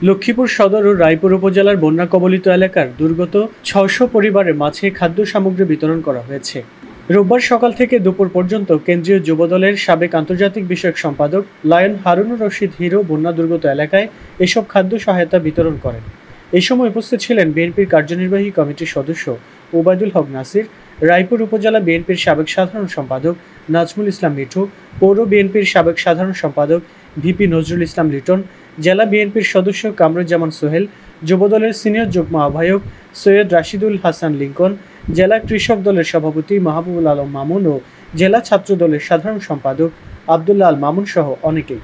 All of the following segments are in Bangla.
লক্ষ্মীপুর সদর ও রায়পুর উপজেলার বন্যা কবলিত এলাকার দুর্গত ৬০০ পরিবারের মাঝে খাদ্য সামগ্রী বিতরণ করা হয়েছে। রোববার সকাল থেকে দুপুর পর্যন্ত কেন্দ্রীয় যুবদলের সাবেক আন্তর্জাতিক বিষয়ক সম্পাদক লায়ন হারুনুর রশিদ হিরো বন্যা দুর্গত এলাকায় এসব খাদ্য সহায়তা বিতরণ করেন। এই সময় উপস্থিত ছিলেন বিএনপির কার্যনির্বাহী কমিটির সদস্য ওবায়দুল হক নাসির, রায়পুর উপজেলা বিএনপির সাবেক সাধারণ সম্পাদক নাজমুল ইসলাম মিঠু, পৌর বিএনপির সাবেক সাধারণ সম্পাদক ভিপি নজরুল ইসলাম লিটন, জেলা বিএনপির সদস্য কামরুজ্জামান সোহেল, যুবদলের সিনিয়র যুগ্ম আহ্বায়ক সৈয়দ রাশিদুল হাসান লিঙ্কন, জেলা কৃষক দলের সভাপতি মাহবুবুল আলম মামুন ও জেলা ছাত্র দলের সাধারণ সম্পাদক আবদুল্লাহ আল মামুন সহ অনেকেই।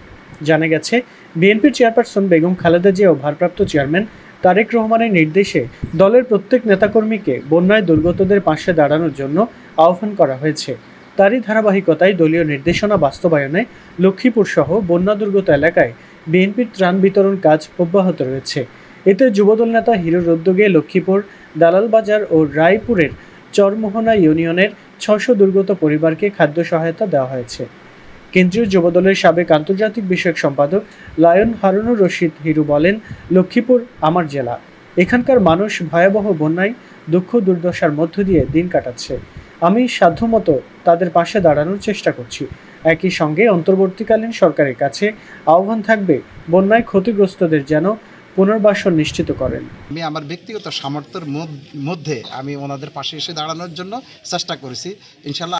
জানা গেছে, বিএনপির চেয়ারপারসন বেগম খালেদা জিয়া ও ভারপ্রাপ্ত চেয়ারম্যান তারেক রহমানের নির্দেশে দলের প্রত্যেক নেতাকর্মীকে বন্যায় দুর্গতদের পাশে দাঁড়ানোর জন্য আহ্বান করা হয়েছে। তারই ধারাবাহিকতায় দলীয় নির্দেশনা বাস্তবায়নে লক্ষ্মীপুর সহ বন্যা দুর্গত এলাকায় বিএনপির ত্রাণ বিতরণ কাজ অব্যাহত রয়েছে। এতে যুবদল নেতা হিরোর উদ্যোগে লক্ষ্মীপুর, দালালবাজার ও রায়পুরের চরমোহনা ইউনিয়নের ৬০০ দুর্গত পরিবারকে খাদ্য সহায়তা দেওয়া হয়েছে। কেন্দ্রীয় যুবদলের সাবেক আন্তর্জাতিক বিষয়ক সম্পাদক লায়ন হারুনুর রশিদ হিরু বলেন, লক্ষ্মীপুর আমার জেলা। এখানকার মানুষ ভয়াবহ বন্যায় দুঃখ দুর্দশার মধ্য দিয়ে দিন কাটাচ্ছে। আমি সাধ্যমতো তাদের পাশে দাঁড়ানোর চেষ্টা করছি। একই সঙ্গে অন্তর্বর্তীকালীন সরকারের কাছে আহ্বান থাকবে, বন্যায় ক্ষতিগ্রস্তদের যেন পুনর্বাসন নিশ্চিত করেন। আমি আমার ব্যক্তিগত সামর্থ্যের মধ্যে আমি ওনাদের পাশে এসে দাঁড়ানোর জন্য চেষ্টা করেছি। ইনশাল্লাহ